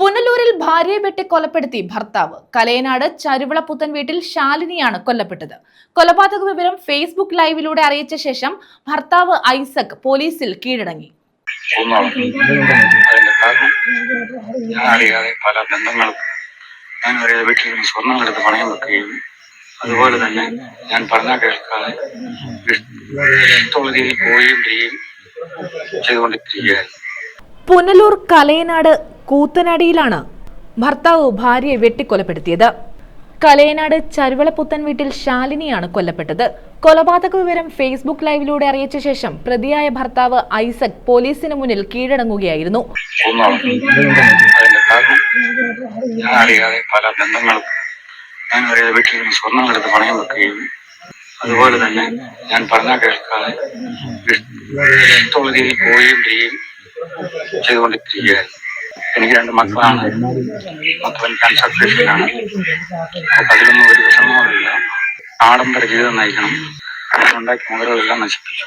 പുനലൂരിൽ ഭാര്യയെ വെട്ടി കൊലപ്പെടുത്തി ഭർത്താവ്. കലയനാട് ചരുവിളപുത്തൻ വീട്ടിൽ ശാലിനിയാണ് കൊല്ലപ്പെട്ടത്. കൊലപാതക വിവരം ഫേസ്ബുക്ക് ലൈവിലൂടെ അറിയിച്ച ശേഷം ഭർത്താവ് ഐസക് പോലീസിൽ കീഴടങ്ങി. പല ബന്ധങ്ങളും ഞാൻ വീട്ടിൽ സ്വർണ്ണമെടുത്ത് പണയം വെക്കുകയും അതുപോലെ തന്നെ ഞാൻ പറഞ്ഞാൽ കേൾക്കാതെ ഇഷ്ടമുള്ള പോവുകയും ചെയ്യുകയും ചെയ്തുകൊണ്ടിരിക്കുകയായിരുന്നു. പുനലൂർ കലയനാട് കൂത്തനടിയിലാണ് ഭർത്താവ് ഭാര്യയെ വെട്ടിക്കൊലപ്പെടുത്തിയത്. കലയനാട് ചരുവിളപുത്തൻ വീട്ടിൽ ശാലിനിയാണ് കൊല്ലപ്പെട്ടത്. കൊലപാതക വിവരം ഫേസ്ബുക്ക് ലൈവിലൂടെ അറിയിച്ച ശേഷം പ്രതിയായ ഭർത്താവ് ഐസക് പോലീസിന് മുന്നിൽ കീഴടങ്ങുകയായിരുന്നു. പല ബന്ധങ്ങളും ഞാൻ വീട്ടിൽ സ്വർണ്ണമെടുത്ത് പണയം വെക്കുകയും അതുപോലെ തന്നെ ഞാൻ പറഞ്ഞാൽ കേൾക്കാതെ ഇഷ്ടമുള്ള പോവുകയും ചെയ്യുകയും ചെയ്തുകൊണ്ടിരിക്കുകയായിരുന്നു. എനിക്ക് 2 മക്കളാണ്. മക്കളൻ ക്യാൻസർ പേഷ്യന്റാണ്. അതിലൊന്നും ഒരു വിഷമവുമില്ല. ആഡംബര ജീവിതം നയിക്കണം. ഉണ്ടാക്കി മുതലെല്ലാം നശിപ്പിച്ചു.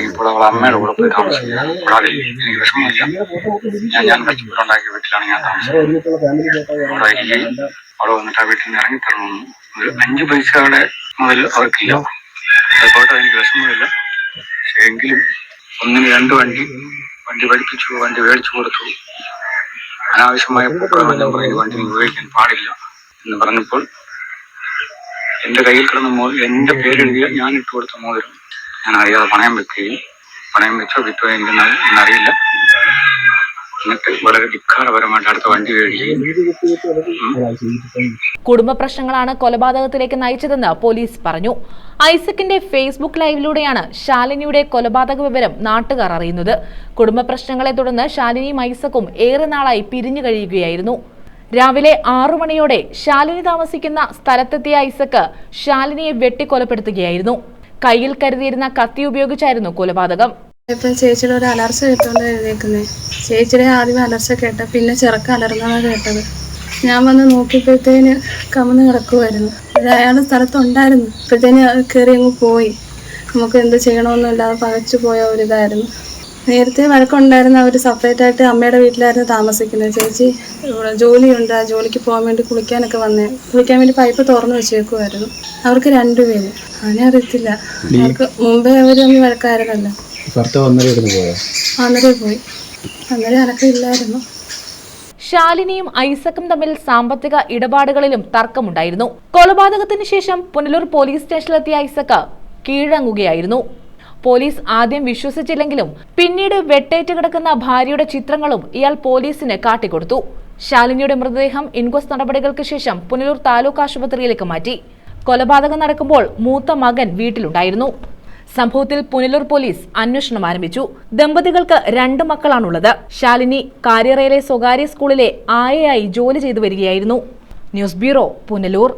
ഇപ്പോൾ അവൾ അമ്മയുടെ കൂടെ പോയി താമസിക്കുകയാണ്. കൂടാതെ എനിക്ക് വിഷമമില്ല. ഞാൻ കഷ്ടപ്പെട്ടുണ്ടാക്കിയ വീട്ടിലാണ് ഞാൻ താമസിക്കുന്നത്. അവിടെ ഇരിക്കുകയും അവിടെ വന്നിട്ട് ആ വീട്ടിൽ നിന്ന് ഇറങ്ങിത്തരണമെന്നും ഒരു 5 പൈസയുടെ മുതൽ അവർക്കില്ല. അതുപോലെ എനിക്ക് വിഷമമില്ല. എങ്കിലും 1-2 വണ്ടി പഠിപ്പിച്ചു, വണ്ടി മേടിച്ചു കൊടുത്തു. അനാവശ്യമായ പൂക്കളെല്ലാം പറയും വണ്ടി ഉപയോഗിക്കാൻ പാടില്ല എന്ന് പറഞ്ഞപ്പോൾ എന്റെ കയ്യിൽ കിടന്ന എന്റെ പേരെഴുതിയ ഞാൻ ഇട്ട് കൊടുത്ത മോതിരം ഞാൻ അറിയാതെ പണയം വെക്കുകയും പണയം വെച്ചോ കിട്ടുമോ എന്നറിയില്ല. എന്നിട്ട് വളരെ ധിക്കാരപരമായിട്ട് അടുത്ത വണ്ടി മേടിക്കുകയും. കുടുംബ പ്രശ്നങ്ങളാണ് കൊലപാതകത്തിലേക്ക് നയിച്ചതെന്ന് പോലീസ് പറഞ്ഞു. ഐസക്കിന്റെ ഫേസ്ബുക്ക് ലൈവിലൂടെയാണ് ശാലിനിയുടെ കൊലപാതക വിവരം നാട്ടുകാർ അറിയുന്നത്. കുടുംബ പ്രശ്നങ്ങളെ തുടർന്ന് ശാലിനിയും ഐസക്കും ഏറെ നാളായി പിരിഞ്ഞു കഴിയുകയായിരുന്നു. രാവിലെ 6 മണിയോടെ ശാലിനി താമസിക്കുന്ന സ്ഥലത്തെത്തിയ ഐസക്ക് ശാലിനിയെ വെട്ടിക്കൊലപ്പെടുത്തുകയായിരുന്നു. കയ്യിൽ കരുതിയിരുന്ന കത്തി ഉപയോഗിച്ചായിരുന്നു കൊലപാതകം. ഇപ്പം ചേച്ചിയുടെ ഒരു അലർച്ച കേട്ടോണ്ട് എഴുതേക്കുന്നത്. ചേച്ചിയുടെ ആദ്യം അലർച്ച കേട്ട, പിന്നെ ചെറുക്ക അലർന്നതാണ് കേട്ടത്. ഞാൻ വന്ന് നോക്കിയപ്പോഴത്തേന് കമന്ന് കിടക്കുമായിരുന്നു. അയാൾ സ്ഥലത്തുണ്ടായിരുന്നു. അപ്പോഴത്തേന് കയറി അങ്ങ് പോയി. നമുക്ക് എന്ത് ചെയ്യണമെന്നില്ലാതെ പകച്ചു പോയ ഒരിതായിരുന്നു. നേരത്തെ വഴക്കുണ്ടായിരുന്ന അവർ സെപ്പറേറ്റ് ആയിട്ട് അമ്മയുടെ വീട്ടിലായിരുന്നു താമസിക്കുന്നത്. ചേച്ചി ജോലിയുണ്ട്, ആ ജോലിക്ക് പോകാൻ വേണ്ടി കുളിക്കാനൊക്കെ വന്നേ. കുളിക്കാൻ വേണ്ടി പൈപ്പ് തുറന്നു വെച്ചേക്കുമായിരുന്നു. അവർക്ക് 2 പേര്. അതിനെ അറിയത്തില്ല. അവർക്ക് മുമ്പേ അവരൊന്നും വഴക്കായിരുന്നല്ലോ. അന്നേരം പോയി. അന്നേരം അനക്കില്ലായിരുന്നു. ശാലിനിയും ഐസക്കും തമ്മിൽ സാമ്പത്തിക ഇടപാടുകളിലും തർക്കമുണ്ടായിരുന്നു. കൊലപാതകത്തിന് ശേഷം പുനലൂർ പോലീസ് സ്റ്റേഷനിലെത്തിയ ഐസക്ക് കീഴടങ്ങുകയായിരുന്നു. പോലീസ് ആദ്യം വിശ്വസിച്ചില്ലെങ്കിലും പിന്നീട് വെട്ടേറ്റ് കിടക്കുന്ന ഭാര്യയുടെ ചിത്രങ്ങളും ഇയാൾ പോലീസിന് കാട്ടിക്കൊടുത്തു. ശാലിനിയുടെ മൃതദേഹം ഇൻക്വസ്റ്റ് നടപടികൾക്ക് ശേഷം പുനലൂർ താലൂക്ക് ആശുപത്രിയിലേക്ക് മാറ്റി. കൊലപാതകം നടക്കുമ്പോൾ മൂത്ത മകൻ വീട്ടിലുണ്ടായിരുന്നു. സംഭവത്തിൽ പുനലൂർ പോലീസ് അന്വേഷണം ആരംഭിച്ചു. ദമ്പതികൾക്ക് 2 മക്കളാണുള്ളത്. ശാലിനി കാര്യറയിലെ സ്വകാര്യ സ്കൂളിലെ ആയയായി ജോലി ചെയ്തു വരികയായിരുന്നു. News bureau, Punalur.